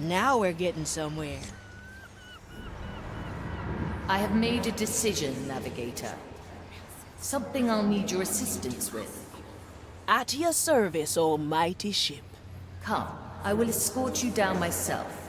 Now we're getting somewhere. I have made a decision, Navigator. Something I'll need your assistance with. At your service, O mighty ship. Come, I will escort you down myself.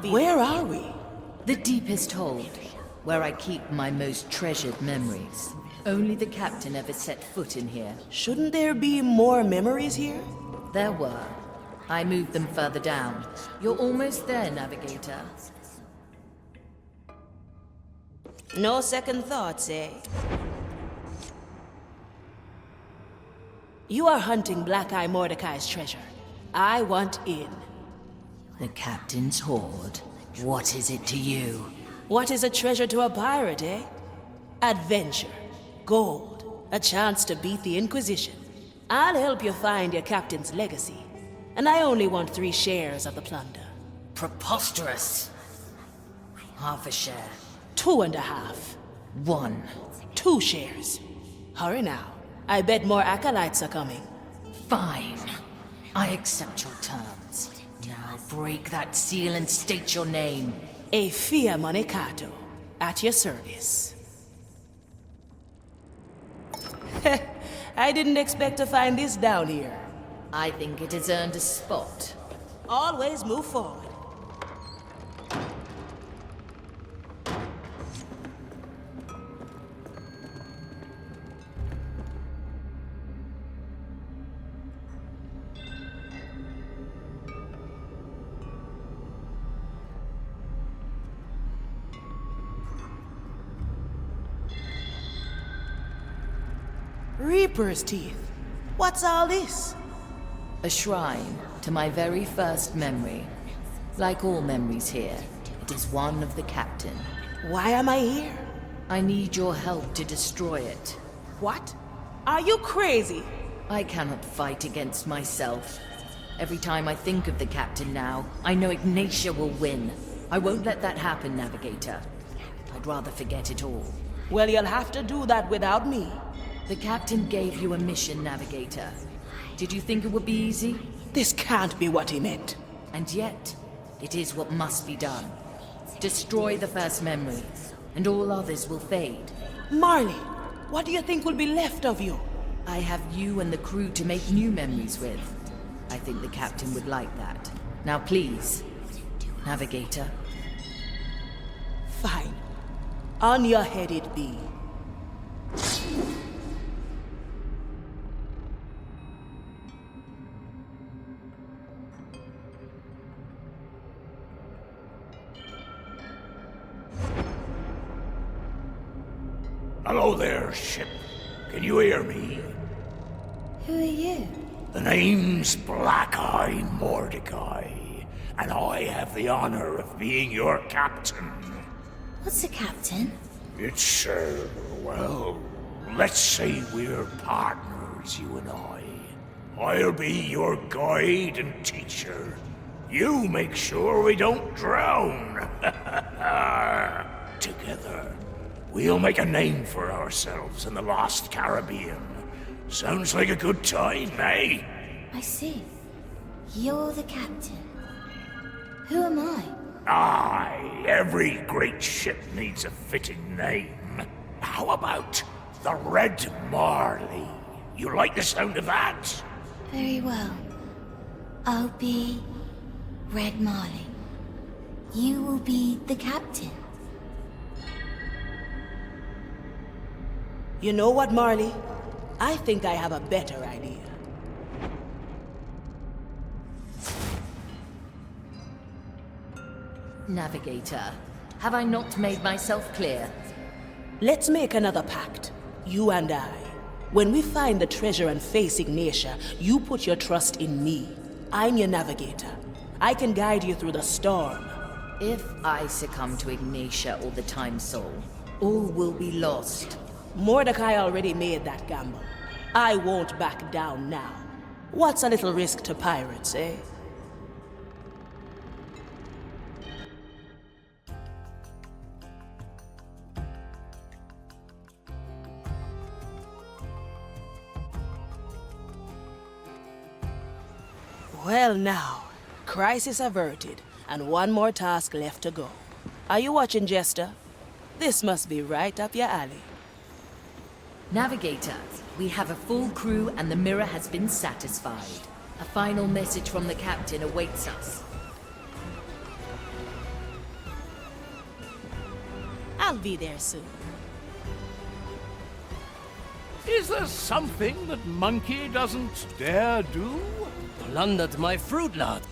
Where are we? The deepest hold, where I keep my most treasured memories. Only the captain ever set foot in here. Shouldn't there be more memories here? There were. I moved them further down. You're almost there, Navigator. No second thoughts, eh? You are hunting Black Eye Mordechai's treasure. I want in. The captain's hoard. What is it to you? What is a treasure to a pirate, eh? Adventure, gold, a chance to beat the Inquisition. I'll help you find your captain's legacy. And I only want 3 shares of the plunder. Preposterous. Half a share. 2.5. 1. 2 shares. Hurry now. I bet more acolytes are coming. Fine. I accept your terms. Now break that seal and state your name. Afia Monecato, at your service. I didn't expect to find this down here. I think it has earned a spot. Always move forward. Reaper's teeth. What's all this? A shrine to my very first memory. Like all memories here, it is one of the captain. Why am I here? I need your help to destroy it. What? Are you crazy? I cannot fight against myself. Every time I think of the captain now, I know Ignatia will win. I won't let that happen, Navigator. I'd rather forget it all. Well, you'll have to do that without me. The captain gave you a mission, Navigator. Did you think it would be easy? This can't be what he meant. And yet, it is what must be done. Destroy the first memory, and all others will fade. Marley, what do you think will be left of you? I have you and the crew to make new memories with. I think the captain would like that. Now please, Navigator. Fine. On your head it be. Hello there, ship. Can you hear me? Who are you? The name's Black Eye Mordechai, and I have the honor of being your captain. What's a captain? It's, well, let's say we're partners, you and I. I'll be your guide and teacher. You make sure we don't drown. Together, we'll make a name for ourselves in the lost Caribbean. Sounds like a good time, eh? I see. You're the captain. Who am I? Aye, every great ship needs a fitting name. How about the Red Marley? You like the sound of that? Very well. I'll be Red Marley. You will be the captain. You know what, Marley? I think I have a better idea. Navigator, have I not made myself clear? Let's make another pact, you and I. When we find the treasure and face Ignatia, you put your trust in me. I'm your navigator. I can guide you through the storm. If I succumb to Ignatia or the Time Soul, all will be lost. Mordecai already made that gamble. I won't back down now. What's a little risk to pirates, eh? Well now, crisis averted, and one more task left to go. Are you watching, Jester? This must be right up your alley. Navigator, we have a full crew and the mirror has been satisfied. A final message from the captain awaits us. I'll be there soon. Is there something that Monkey doesn't dare do? Plundered my fruit lot.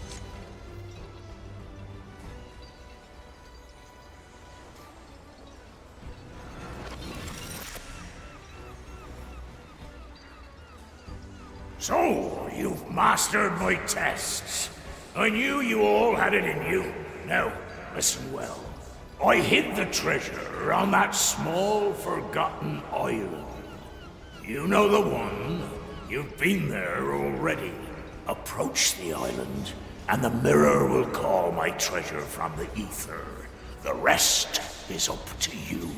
So, you've mastered my tests. I knew you all had it in you. Now, listen well. I hid the treasure on that small, forgotten island. You know the one. You've been there already. Approach the island, and the mirror will call my treasure from the ether. The rest is up to you.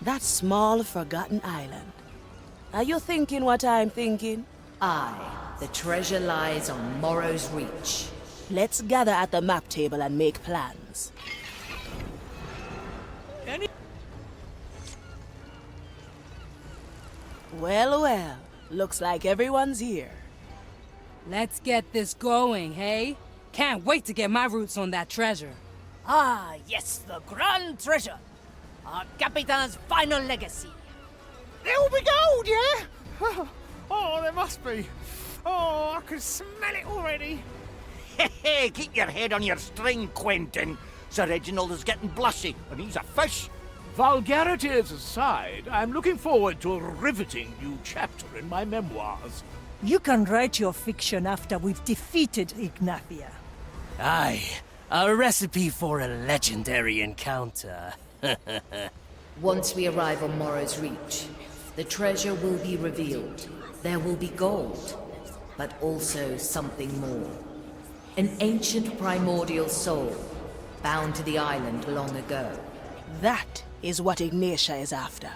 That small, forgotten island. Are you thinking what I'm thinking? Aye, the treasure lies on Morrow's Reach. Let's gather at the map table and make plans. Well, well. Looks like everyone's here. Let's get this going, hey? Can't wait to get my roots on that treasure. Ah, yes, the grand treasure. Our Capitan's final legacy. There will be gold, yeah? Oh, there must be. Oh, I can smell it already. Hey, keep your head on your string, Quentin. Sir Reginald is getting blushy, and he's a fish. Vulgarities aside, I'm looking forward to a riveting new chapter in my memoirs. You can write your fiction after we've defeated Ignatia. Aye, a recipe for a legendary encounter. Once we arrive on Morrow's Reach, the treasure will be revealed. There will be gold, but also something more. An ancient primordial soul, bound to the island long ago. That is what Ignatia is after,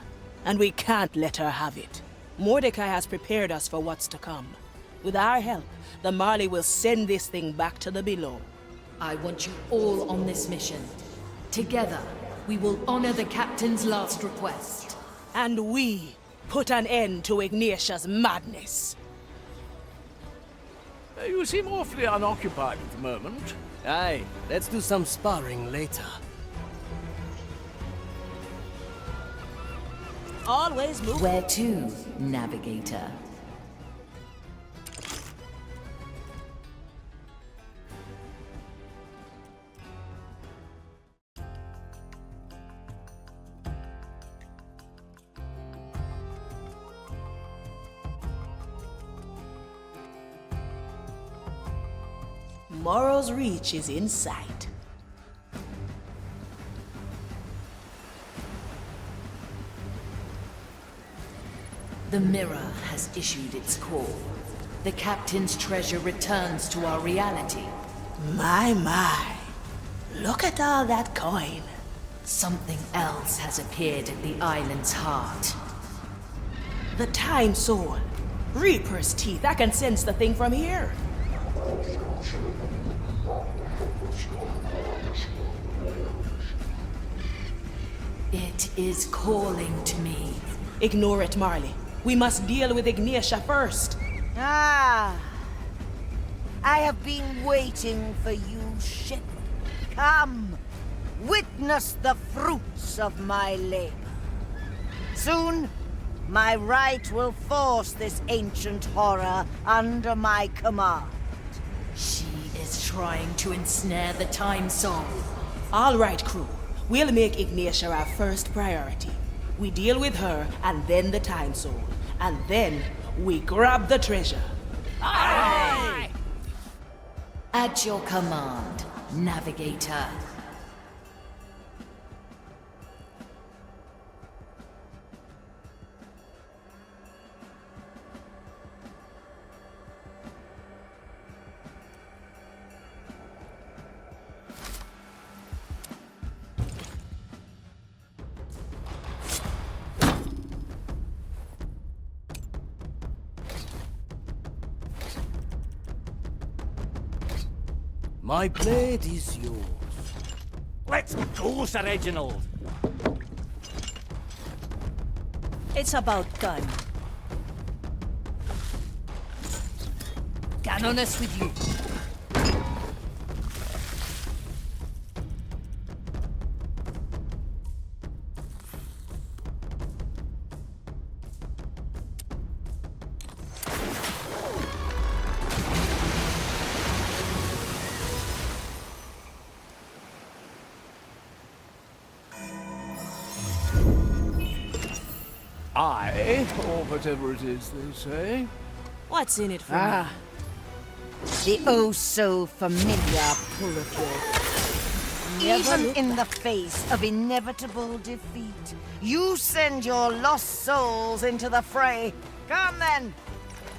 and we can't let her have it. Mordecai has prepared us for what's to come. With our help, the Marley will send this thing back to the below. I want you all on this mission. Together, we will honor the captain's last request. And we put an end to Ignatia's madness. You seem awfully unoccupied at the moment. Aye, let's do some sparring later. Always move. Where to, Navigator? Morrow's Reach is in sight. The mirror has issued its call. The captain's treasure returns to our reality. My. Look at all that coin. Something else has appeared at the island's heart. The Time Soul. Reaper's teeth. I can sense the thing from here. It is calling to me. Ignore it, Marley. We must deal with Ignatia first. Ah, I have been waiting for you, ship. Come, witness the fruits of my labor. Soon, my right will force this ancient horror under my command. She is trying to ensnare the Time Soul. All right, crew. We'll make Ignatia our first priority. We deal with her, and then the Time Soul. And then, we grab the treasure. Aye! At your command, Navigator. My blade is yours. Let's go, Sir Reginald. It's about time. Canoness with you. Or whatever it is they say. What's in it for me? The oh-so-familiar pull of your... Even in the face of inevitable defeat, you send your lost souls into the fray. Come then!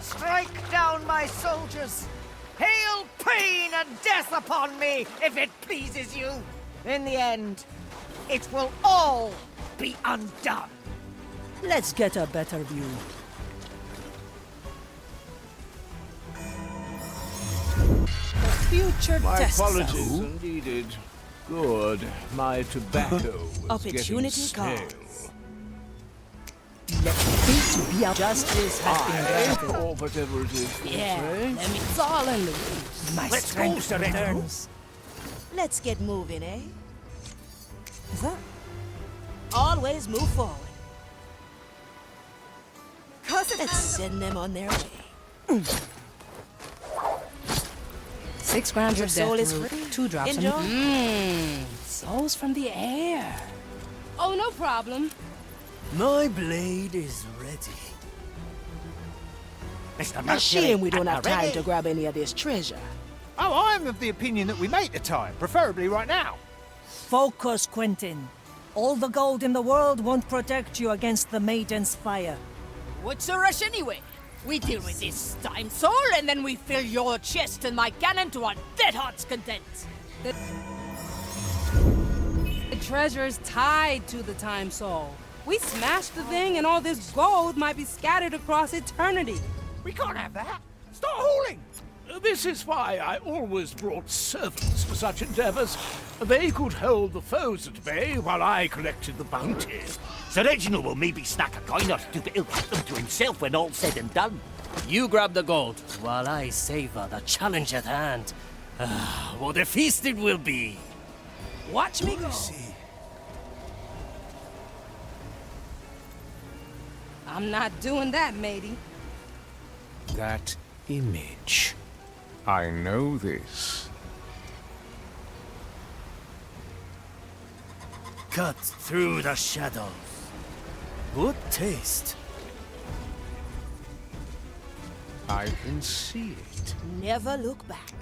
Strike down my soldiers! Hail pain and death upon me, if it pleases you! In the end, it will all be undone. Let's get a better view. The future My tests apologies us. are needed. Good. My tobacco was Opportunity getting calls. stale. Let fate be our justice has been granted. Or whatever it is they Yeah, say. let me. It's all in the roots. My Let's go, strength Sir Reginald. returns. Let's get moving, eh? Is that? Always move forward. Let's send them on their way. 6 grams Your of soul death is root, free. 2 drops Enjoy. souls from the air. Oh, no problem. My blade is ready. Mr. A Mercury, shame we don't at have the time ready. to grab any of this treasure. Oh, I'm of the opinion that we make the time, preferably right now. Focus, Quentin. All the gold in the world won't protect you against the Maiden's fire. What's the rush anyway? We deal with this time soul, and then we fill your chest and my cannon to our dead heart's content. The treasure is tied to the time soul. We smash the thing, and all this gold might be scattered across eternity. We can't have that. Start hauling. This is why I always brought servants for such endeavors. They could hold the foes at bay while I collected the bounty. Sir Reginald will maybe snack a coin or two, but he'll keep them to himself when all's said and done. You grab the gold, while I savor the challenge at hand. What a feast it will be! Watch me go. I'm not doing that, matey. That image. I know this. Cut through the shadows. Good taste. I can see it. Never look back.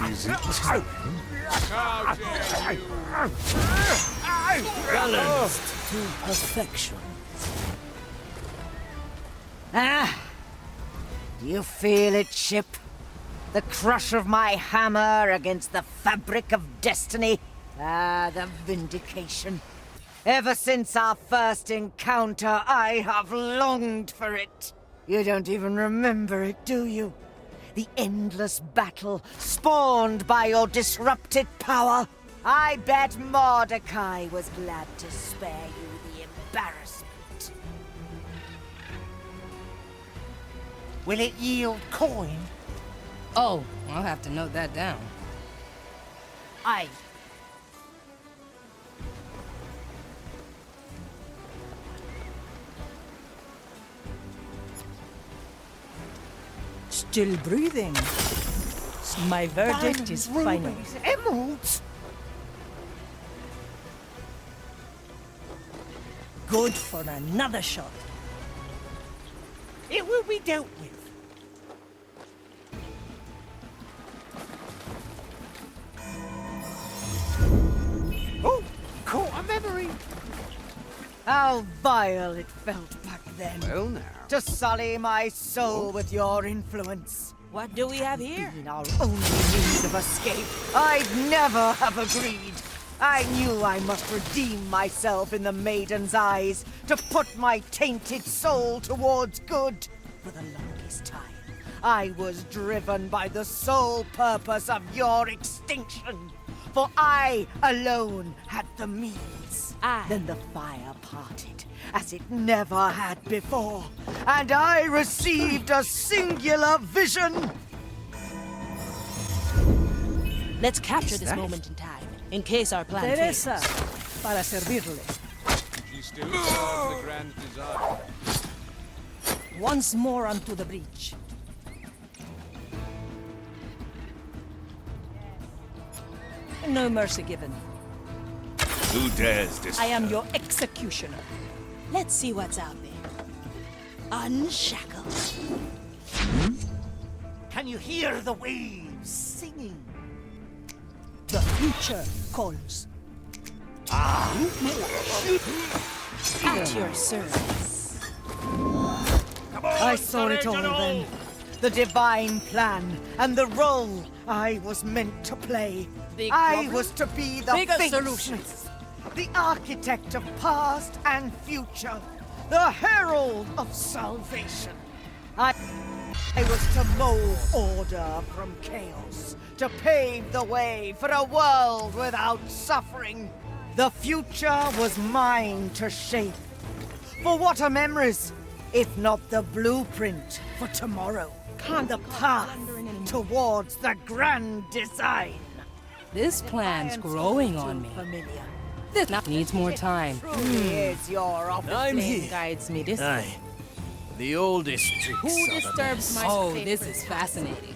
Is it time? Balanced to perfection. Ah! Do you feel it, ship? The crush of my hammer against the fabric of destiny? Ah, the vindication. Ever since our first encounter, I have longed for it. You don't even remember it, do you? The endless battle spawned by your disrupted power. I bet Mordechai was glad to spare you the embarrassment. Will it yield coin? Oh, I'll have to note that down. Aye. Still breathing. My verdict is final. Emeralds? Good for another shot. It will be dealt with. How vile it felt back then. Well now. To sully my soul with your influence. What do we have here? In our only means of escape, I'd never have agreed. I knew I must redeem myself in the maiden's eyes, to put my tainted soul towards good. For the longest time, I was driven by the sole purpose of your extinction. For I alone had the means. Then the fire parted, as it never had before, and I received a singular vision. Let's capture this moment in time, in case our plan Teresa, fails. para servirle. She still serves the grand design. Once more onto the breach. No mercy given. Who dares this? I am your executioner. Let's see what's out there. Unshackled. Can you hear the waves singing? The future calls. At your service. I saw it all then. The divine plan and the role I was meant to play. Big I problem? was to be the Bigger face, solutions. the architect of past and future, the herald of salvation. I was to mold order from chaos, to pave the way for a world without suffering. The future was mine to shape. For what are memories, if not the blueprint for tomorrow? The path towards the grand design. This plan's growing on me. Familiar. This needs more time. Truly is your office. I'm here. Guides me this way. Aye. The oldest tricks Who of the disturbs my Oh, favorite? this is fascinating.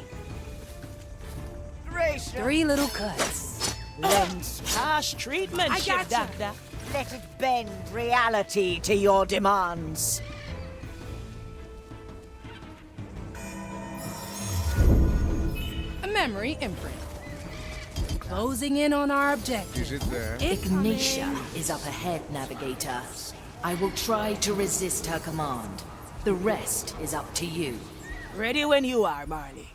Gracious. 3 little cuts. Lens. Harsh treatment, I ship gotcha. doctor. Let it bend reality to your demands. A memory imprint. Closing in on our objective. Is it there? Ignatia is up ahead, Navigator. I will try to resist her command. The rest is up to you. Ready when you are, Marley.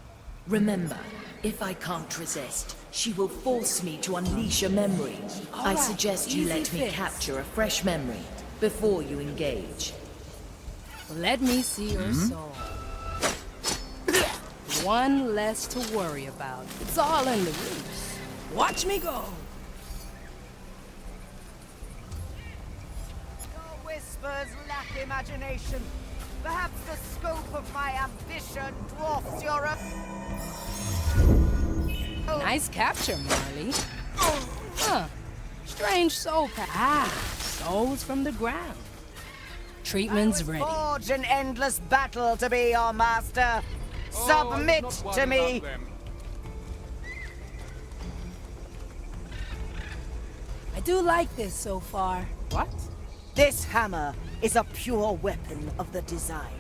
Remember, if I can't resist, she will force me to unleash a memory. I suggest you easy let me fix. capture a fresh memory before you engage. Let me see your soul. One less to worry about. It's all in the roots. Watch me go. Your whispers lack imagination. Perhaps the scope of my ambition dwarfs your own. Nice capture, Marley. Huh. Strange soul pack. Souls from the ground. Treatment's ready. Forge an endless battle to be your master. Oh, Submit not one to me. about them. I do like this so far. What? This hammer is a pure weapon of the design.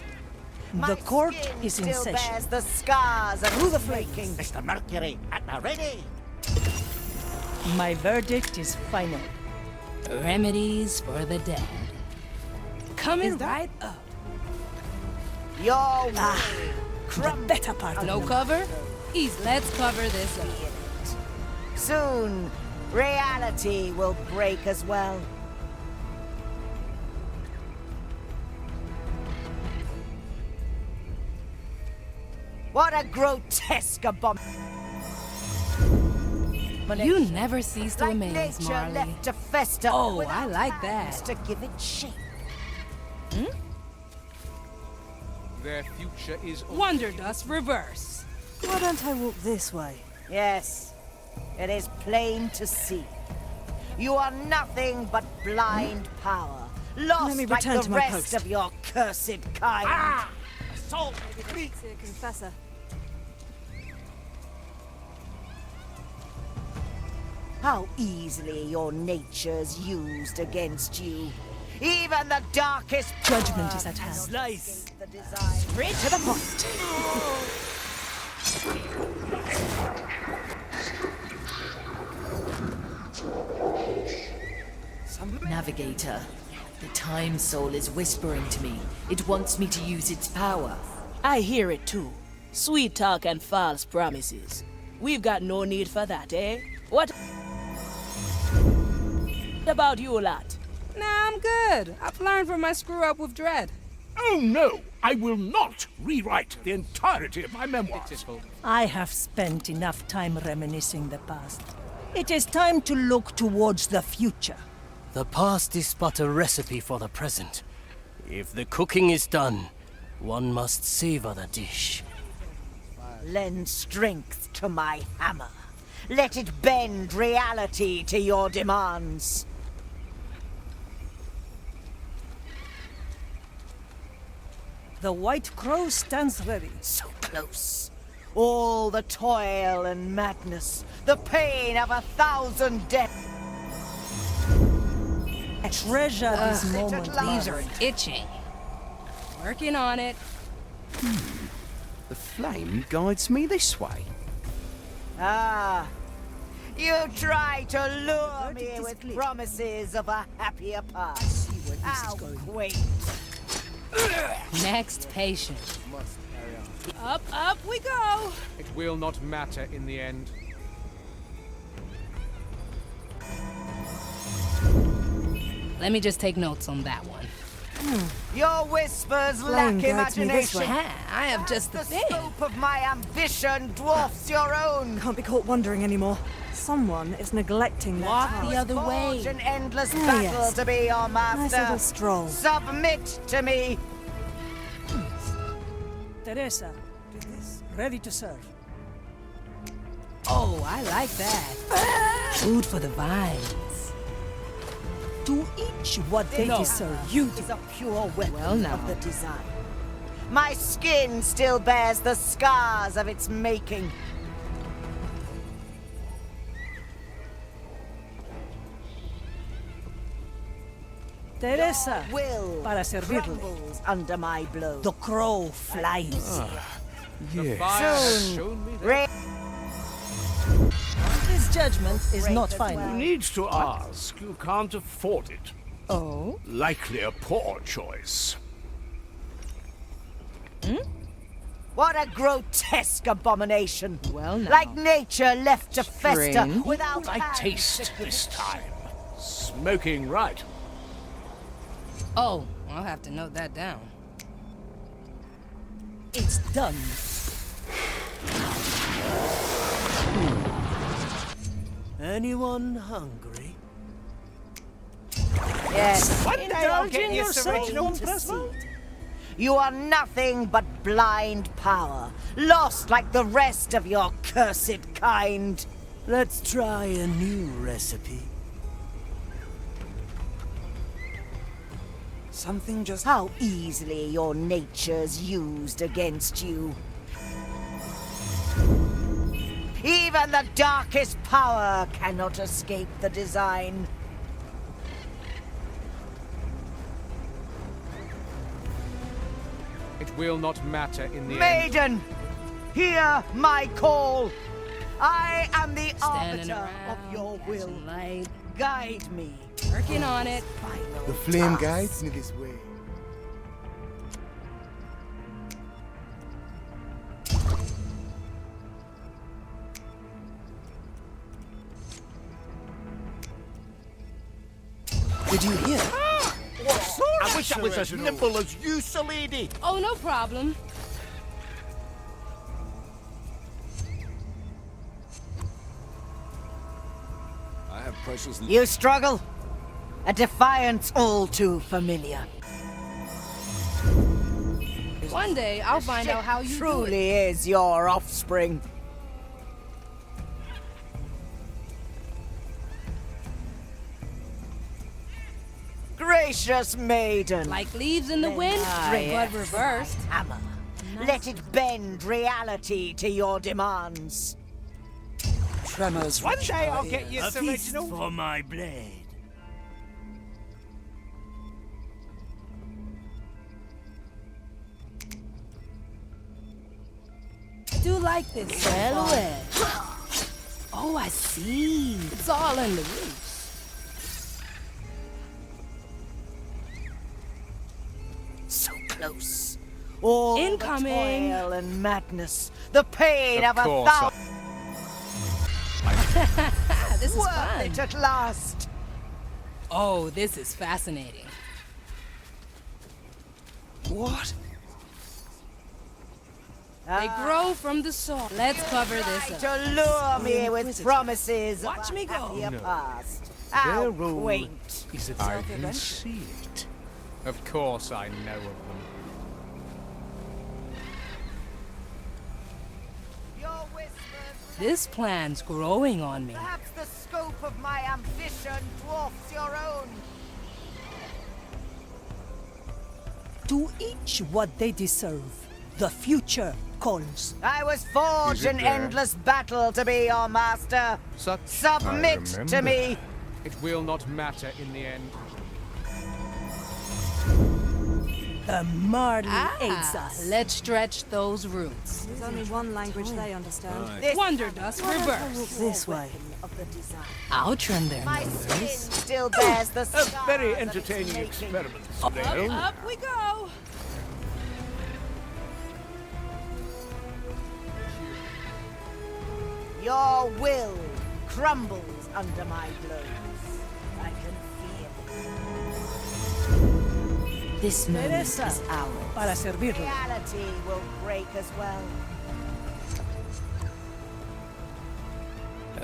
The court skin is in still session. bears the scars of Through the breaking. Mr. Mercury, at the ready. My verdict is final. Remedies for the dead. Coming right up. Your The better part of No them. cover? Ease, let's cover this up. Soon, reality will break as well. What a grotesque abomination! You never cease to Like amaze, nature Marley. left to fester. Oh, without I like hands that. to give it shape. Their future is Wonder Dust reverse. Why don't I walk this way? Yes, it is plain to see. You are nothing but blind power, lost Let me like return the to my rest post. of your cursed kind. Assault! Confessor. How easily your nature's used against you. Even the darkest Judgment power is at hand. cannot Slice. escape the desire. Straight to the point. Navigator, The Time Soul is whispering to me. It wants me to use its power. I hear it too. Sweet talk and false promises. We've got no need for that, eh? What about you lot? Nah, I'm good. I've learned from my screw-up with Dread. Oh no! I will not rewrite the entirety of my memoirs. I have spent enough time reminiscing the past. It is time to look towards the future. The past is but a recipe for the present. If the cooking is done, one must savor the dish. Lend strength to my hammer. Let it bend reality to your demands. The White Crow stands ready. So close. All the toil and madness, the pain of 1,000 deaths. Treasure this moment. These are itching. Working on it. The flame guides me this way. Ah, you try to lure me with promises of a happier past. How quaint. Next patient. Up, up we go. It will not matter in the end. Let me just take notes on that one. Your whispers lack imagination. I have just the thing. The scope of my ambition dwarfs your own. Can't be caught wandering anymore. Someone is neglecting their Walk task. the other way. Forge an endless battle to be your Nice master. little stroll. Submit to me. Teresa, ready to serve. Oh, I like that. Food for the vines. To each what they deserve. You is a pure weapon Well, now. of the design. My skin still bears the scars of its making. Teresa, Will para servirle. crumbles under my blow. The crow flies. The fire has shown me that. His judgment is not Who final. needs to ask? You can't afford it. Oh? Likely a poor choice. What a grotesque abomination! Well, now. Like nature left to fester Strange. without I hands taste to give this it time. Smoking right. Oh, I'll have to note that down. It's done. Anyone hungry? Yes. One day I'll get you some original. You are nothing but blind power, lost like the rest of your cursed kind. Let's try a new recipe. Something just... How easily your nature's used against you. Even the darkest power cannot escape the design. It will not matter in the end. Maiden, hear my call. I am the Standing arbiter of around, your will. catching light. Guide me. Working on it. Final The flame task. guides me this way. Did you hear? I wish I was as nimble as you, sir lady. Oh, no problem. I have precious... You struggle? A defiance all too familiar. One day, I'll find out how you do it. Truly is your offspring. Gracious maiden. Like leaves in the wind, but reversed. Hammer. Let it bend reality to your demands. Tremors. One day I'll get you A some feast original. for my blade. I do like this. Well, well. Oh, I see. It's all in the roots. close. All Incoming. the toil and madness, the pain of, Of a course thousand. This is Worth fun. it at last. Oh, this is fascinating. What? They grow from the soil. Let's cover this up. To lure me with promises. Watch of me a go. happier past. Their How role quaint. is that I can see it. Of course I know of them. Your whispers. This plan's growing on me. Perhaps the scope of my ambition dwarfs your own. To each what they deserve. The future calls. I was forged Is it in there? endless battle to be your master. Such Submit I to remember. me. It will not matter in the end. The Marley aids us. Let's stretch those roots. There's only one language they understand. This Wonder Dust reverse. This way. of the design. I'll trim their My skin noses. still bears the A scars very of its entertaining making. experiment, Dale. Up we go! Your will crumbles under my blows. I can feel This moment Teresa, is ours. para it. servirle. Reality will break as well.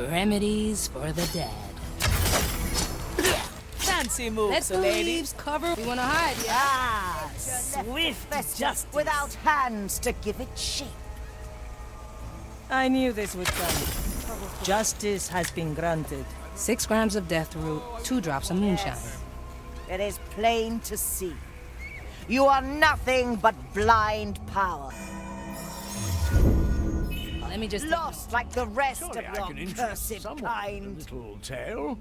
Remedies for the dead. Fancy moves, Let's the lady. leaves cover. We wanna hide, yeah? Ah, Swift justice justice. without hands to give it shape. I knew this would come. Justice has been granted. 6 grams of death root, 2 drops of moonshine. It is plain to see. You are nothing but blind power. Let me just Lost like the rest Surely of I your can interest cursed someone kind. in a little tale.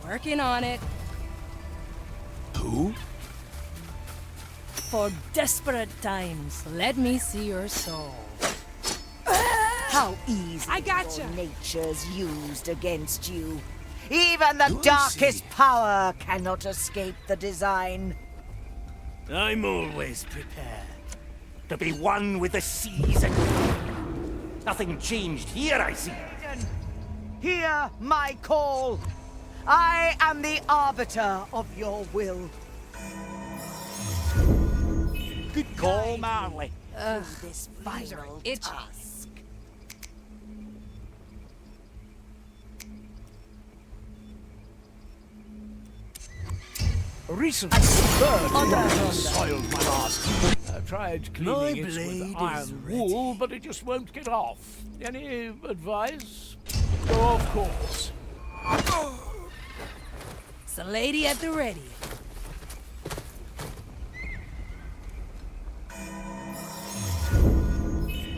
working on it. Who? For desperate times. Let me see your soul. How easy I gotcha. your nature's used against you. Even the Do I darkest see? power cannot escape the design. I'm always prepared to be one with the seas and nothing changed here, I see. Hear my call. I am the arbiter of your will. Good call, Marley. This final itchy. task. Recently, bird soiled my mask. I tried cleaning it with iron wool, but it just won't get off. Any advice? Oh, of course. It's a lady at the ready.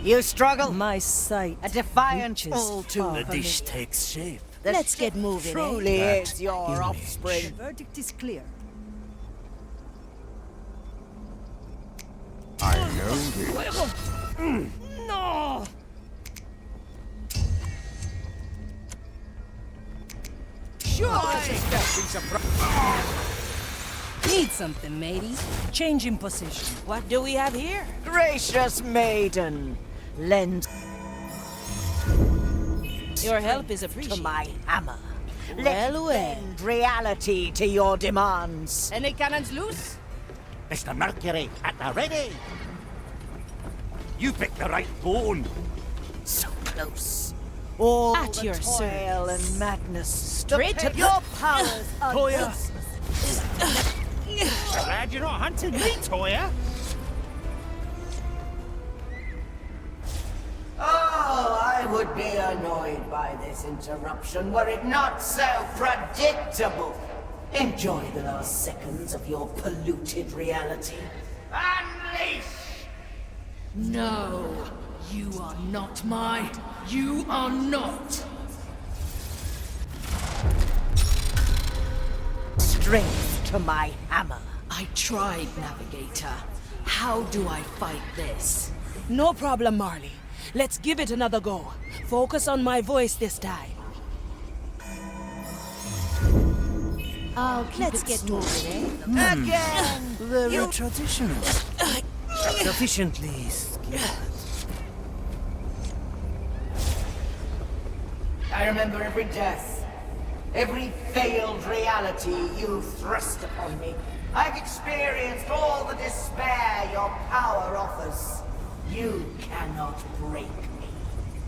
You struggle? My sight. A defiant reaches all too far. The dish takes shape. Let's get moving, eh? Truly That is your image. offspring. The verdict is clear. I know this. No! Need something, matey. Change in position. What do we have here? Gracious maiden, lend Your help is to appreciated. my hammer. Well, Let well. bend reality to your demands. Any cannons loose? Mr. Mercury, at the ready. You picked the right bone. So close. All At the your toil service. and madness. Straight to your powers are Toya. useless. Glad you're not hunting me, Toya. Oh, I would be annoyed by this interruption were it not so predictable. Enjoy the last seconds of your polluted reality. Unleash! No, you are not mine. You are not. Strength to my hammer. I tried, Navigator. How do I fight this? No problem, Marley. Let's give it another go. Focus on my voice this time. Let's get moving, eh? Again! Very traditional. Sufficiently skilled. I remember every death, every failed reality you thrust upon me. I've experienced all the despair your power offers. You cannot break me.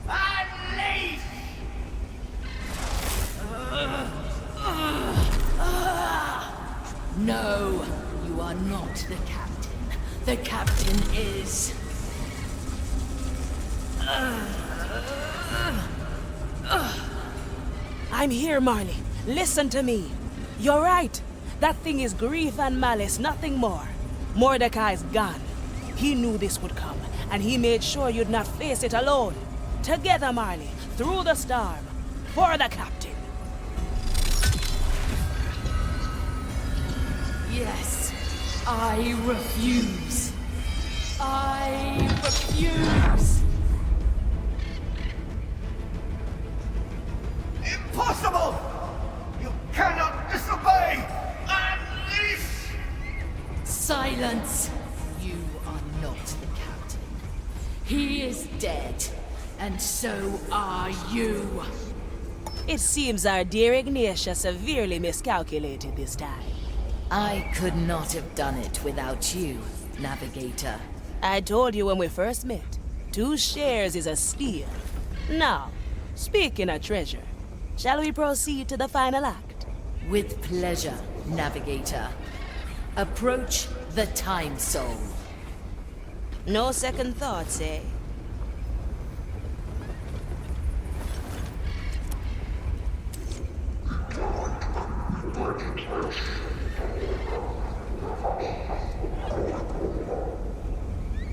Unleash! No, you are not the captain. The captain is... I'm here, Marley. Listen to me. You're right. That thing is grief and malice, nothing more. Mordechai's gone. He knew this would come, and he made sure you'd not face it alone. Together, Marley, through the storm, for the captain. Yes, I refuse. I refuse. Impossible! You cannot disobey! Unleash! Silence! You are not the captain. He is dead, and so are you. It seems our dear Ignatia severely miscalculated this time. I could not have done it without you, Navigator. I told you when we first met, 2 shares is a steal. Now, speaking of treasure, shall we proceed to the final act? With pleasure, Navigator. Approach the Time Soul. No second thoughts, eh?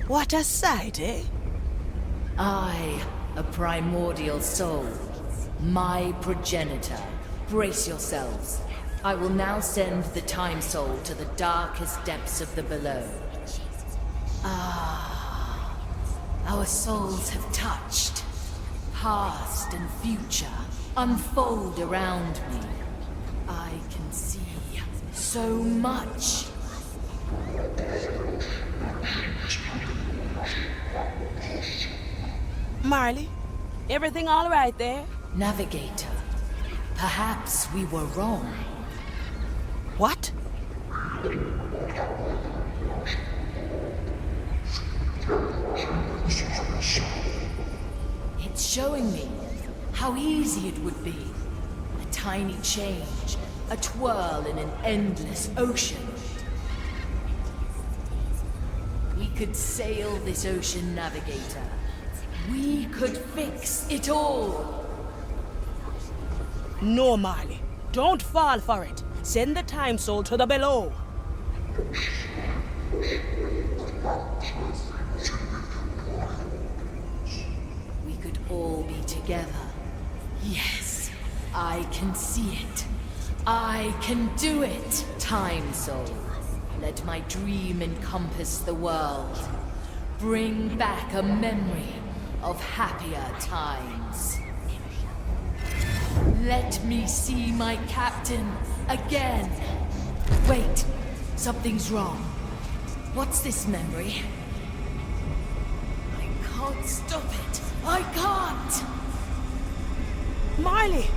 What a sight, eh? I, a primordial soul, my progenitor. Brace yourselves. I will now send the Time Soul to the darkest depths of the below. Ah, our souls have touched. Past and future unfold around me. I can see so much. Marley, everything all right there? Navigator, perhaps we were wrong. What? It's showing me how easy it would be. A tiny change, a twirl in an endless ocean. We could sail this ocean, Navigator. We could fix it all. No, Marley. Don't fall for it. Send the Time Soul to the below. We could all be together. Yes, I can see it. I can do it. Time Soul, let my dream encompass the world. Bring back a memory of happier times. Let me see my captain again. Wait, something's wrong. What's this memory? I can't stop it. I can't! Marley,